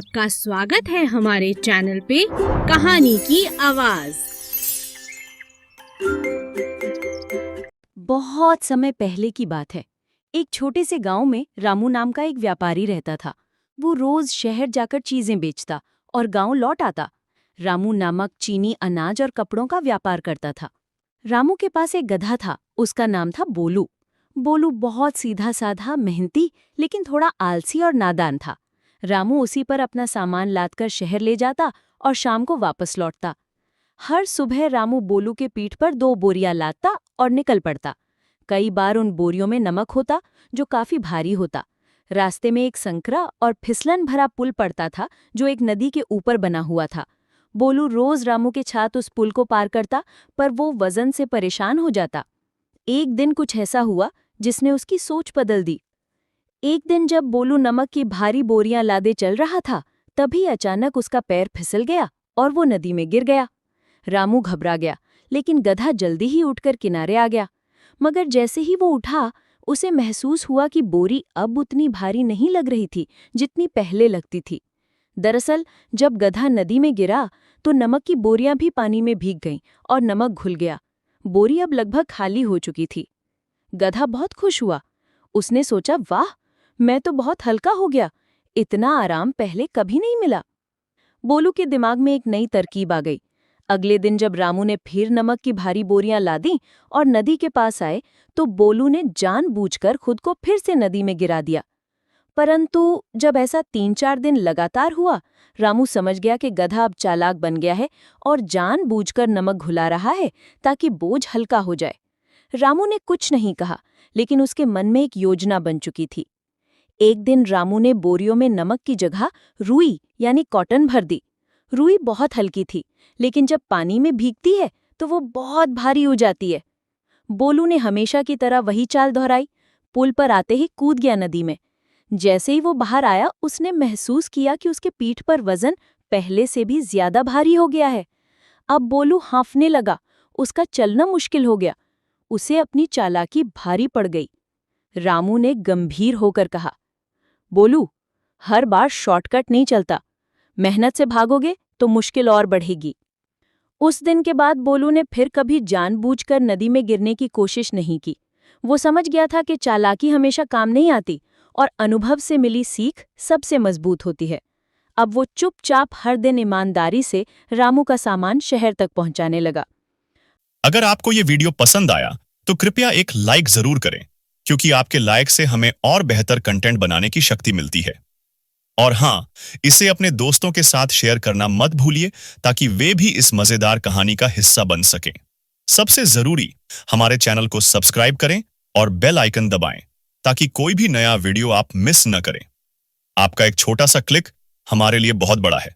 आपका स्वागत है हमारे चैनल पे कहानी की आवाज। बहुत समय पहले की बात है। एक छोटे से गांव में रामू नाम का एक व्यापारी रहता था। वो रोज शहर जाकर चीजें बेचता और गांव लौट आता। रामू नमक, चीनी, अनाज और कपड़ों का व्यापार करता था। रामू के पास एक गधा था, उसका नाम था बोलू। बोलू बहुत सीधा साधा, मेहनती, लेकिन थोड़ा आलसी और नादान था। रामू उसी पर अपना सामान लादकर शहर ले जाता और शाम को वापस लौटता। हर सुबह रामू बोलू के पीठ पर 2 बोरियां लादता और निकल पड़ता। कई बार उन बोरियों में नमक होता, जो काफी भारी होता। रास्ते में एक संकरा और फिसलन भरा पुल पड़ता था, जो एक नदी के ऊपर बना हुआ था। बोलू रोज रामू के साथ उस पुल को पार करता, पर वो वजन से परेशान हो जाता। एक दिन कुछ ऐसा हुआ जिसने उसकी सोच बदल दी। एक दिन जब बोलू नमक की भारी बोरियां लादे चल रहा था, तभी अचानक उसका पैर फिसल गया और वो नदी में गिर गया। रामू घबरा गया, लेकिन गधा जल्दी ही उठकर किनारे आ गया। मगर जैसे ही वो उठा, उसे महसूस हुआ कि बोरी अब उतनी भारी नहीं लग रही थी जितनी पहले लगती थी। दरअसल जब गधा नदी में गिरा तो नमक की बोरियां भी पानी में भीग गईं और नमक घुल गया। बोरी अब लगभग खाली हो चुकी थी। गधा बहुत खुश हुआ। उसने सोचा, वाह, मैं तो बहुत हल्का हो गया। इतना आराम पहले कभी नहीं मिला। बोलू के दिमाग में एक नई तरकीब आ गई। अगले दिन जब रामू ने फिर नमक की भारी बोरियां लादी और नदी के पास आए, तो बोलू ने जानबूझकर खुद को फिर से नदी में गिरा दिया। परंतु जब ऐसा 3-4 दिन लगातार हुआ, रामू समझ गया कि गधा अब चालाक बन गया है और जानबूझकर नमक घुला रहा है ताकि बोझ हल्का हो जाए। रामू ने कुछ नहीं कहा, लेकिन उसके मन में एक योजना बन चुकी थी। एक दिन रामू ने बोरियों में नमक की जगह रुई यानी कॉटन भर दी। रुई बहुत हल्की थी, लेकिन जब पानी में भीगती है तो वो बहुत भारी हो जाती है। बोलू ने हमेशा की तरह वही चाल दोहराई। पुल पर आते ही कूद गया नदी में। जैसे ही वो बाहर आया, उसने महसूस किया कि उसके पीठ पर वजन पहले से भी ज्यादा भारी हो गया है। अब बोलू हांफने लगा, उसका चलना मुश्किल हो गया। उसे अपनी चालाकी भारी पड़ गई। रामू ने गंभीर होकर कहा, बोलू, हर बार शॉर्टकट नहीं चलता। मेहनत से भागोगे तो मुश्किल और बढ़ेगी। उस दिन के बाद बोलू ने फिर कभी जानबूझकर नदी में गिरने की कोशिश नहीं की। वो समझ गया था कि चालाकी हमेशा काम नहीं आती और अनुभव से मिली सीख सबसे मजबूत होती है। अब वो चुपचाप हर दिन ईमानदारी से रामू का सामान शहर तक पहुंचाने लगा। अगर आपको ये वीडियो पसंद आया तो कृपया एक लाइक जरूर करें, क्योंकि आपके लाइक से हमें और बेहतर कंटेंट बनाने की शक्ति मिलती है। और हाँ, इसे अपने दोस्तों के साथ शेयर करना मत भूलिए, ताकि वे भी इस मजेदार कहानी का हिस्सा बन सकें। सबसे जरूरी, हमारे चैनल को सब्सक्राइब करें और बेल आइकन दबाएं, ताकि कोई भी नया वीडियो आप मिस न करें। आपका एक छोटा सा क्लिक हमारे लिए बहुत बड़ा है।